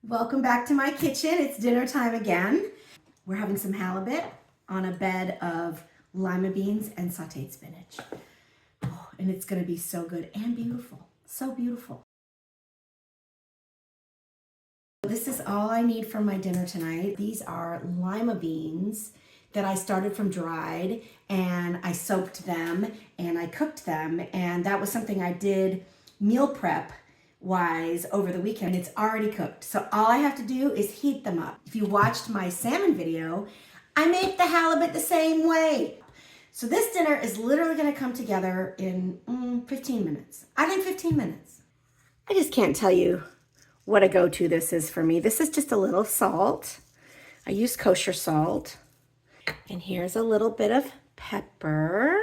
Welcome back to my kitchen. It's dinner time again. We're having some halibut on a bed of lima beans and sauteed spinach. Oh, and it's gonna be so good and beautiful, so beautiful. This is all I need for my dinner tonight. These are lima beans that I started from dried, and I soaked them and I cooked them, and that was something I did meal prep wise over the weekend. It's already cooked, so all I have to do is heat them up. If you watched my salmon video, I make the halibut the same way. So this dinner is literally gonna come together in 15 minutes. I think 15 minutes. I just can't tell you what a go-to this is for me. This is just a little salt. I use kosher salt. And here's a little bit of pepper.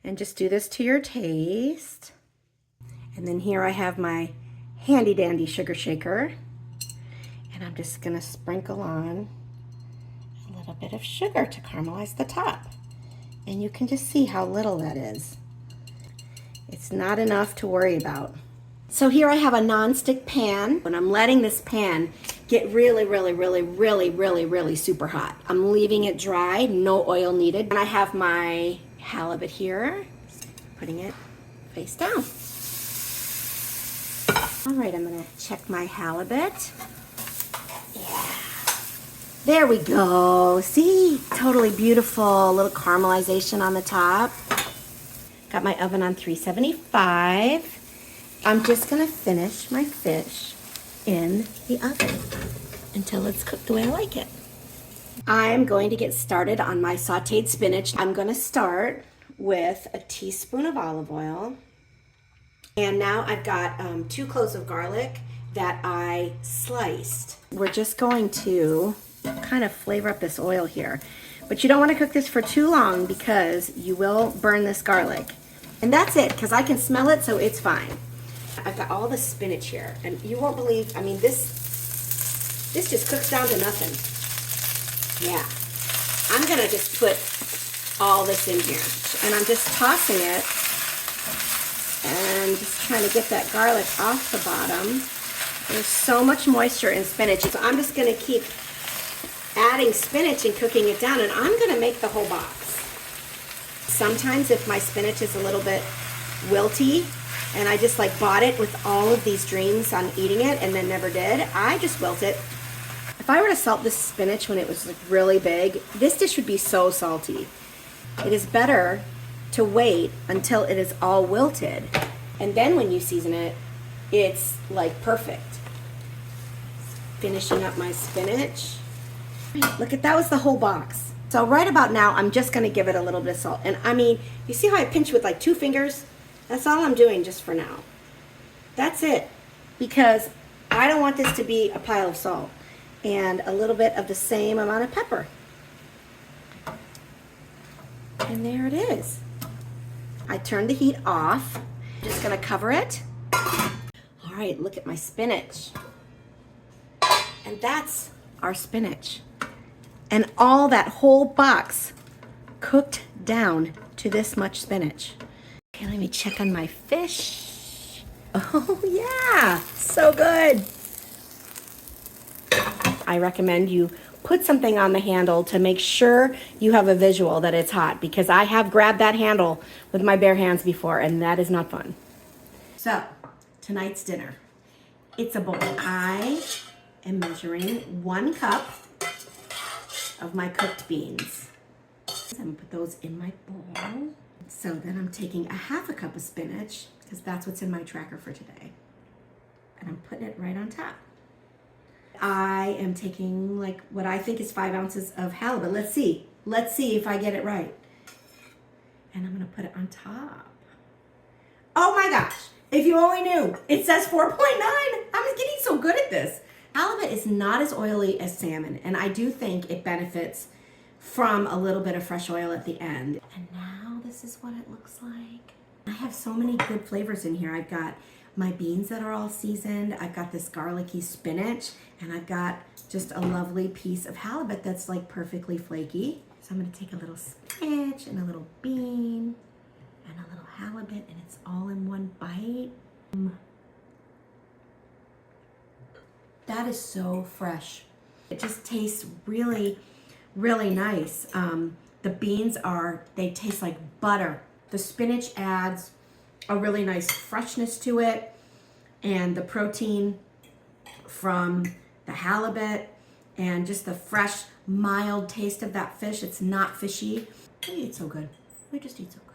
And just do this to your taste. And then here I have my handy dandy sugar shaker. And I'm just gonna sprinkle on a little bit of sugar to caramelize the top. And you can just see how little that is. It's not enough to worry about. So here I have a non-stick pan, and I'm letting this pan get really super hot. I'm leaving it dry, no oil needed. And I have my halibut here, putting it face down. All right, I'm gonna check my halibut. Yeah, there we go. See, totally beautiful, a little caramelization on the top. Got my oven on 375. I'm just gonna finish my fish in the oven until it's cooked the way I like it. I'm going to get started on my sauteed spinach. I'm gonna start with a teaspoon of olive oil. And now I've got 2 cloves of garlic that I sliced. We're just going to kind of flavor up this oil here. But you don't wanna cook this for too long because you will burn this garlic. And that's it, because I can smell it, so it's fine. I've got all the spinach here, and you won't believe, I mean, this just cooks down to nothing. Yeah. I'm gonna just put all this in here, and I'm just tossing it, and just trying to get that garlic off the bottom. There's so much moisture in spinach, so I'm just gonna keep adding spinach and cooking it down, and I'm gonna make the whole box. Sometimes if my spinach is a little bit wilty, and I just like bought it with all of these dreams on eating it and then never did, I just wilt it. If I were to salt this spinach when it was like really big, this dish would be so salty. It is better to wait until it is all wilted, and then when you season it, it's like perfect. Finishing up my spinach. Look at that, was the whole box. So right about now, I'm just gonna give it a little bit of salt. And I mean, you see how I pinch with like 2 fingers? That's all I'm doing just for now. That's it, because I don't want this to be a pile of salt, and a little bit of the same amount of pepper. And there it is. I turned the heat off. I'm just gonna cover it. All right, look at my spinach. And that's our spinach. And all that whole box cooked down to this much spinach. Okay, let me check on my fish. Oh yeah, so good. I recommend you put something on the handle to make sure you have a visual that it's hot, because I have grabbed that handle with my bare hands before, and that is not fun. So, tonight's dinner. It's a bowl. I am measuring 1 cup of my cooked beans. I'm gonna put those in my bowl. So then I'm taking a 1/2 cup of spinach, because that's what's in my tracker for today. And I'm putting it right on top. I am taking like what I think is 5 ounces of halibut. Let's see if I get it right. And I'm gonna put it on top. Oh my gosh, if you only knew, it says 4.9. I'm getting so good at this. Halibut is not as oily as salmon, and I do think it benefits from a little bit of fresh oil at the end. And now this is what it looks like. I have so many good flavors in here. I've got my beans that are all seasoned. I've got this garlicky spinach, and I've got just a lovely piece of halibut that's like perfectly flaky. So I'm gonna take a little spinach and a little bean and a little halibut, and it's all in one bite. That is so fresh. It just tastes really, really nice. The beans they taste like butter. The spinach adds a really nice freshness to it, and the protein from the halibut and just the fresh, mild taste of that fish. It's not fishy. We eat so good. We just eat so good.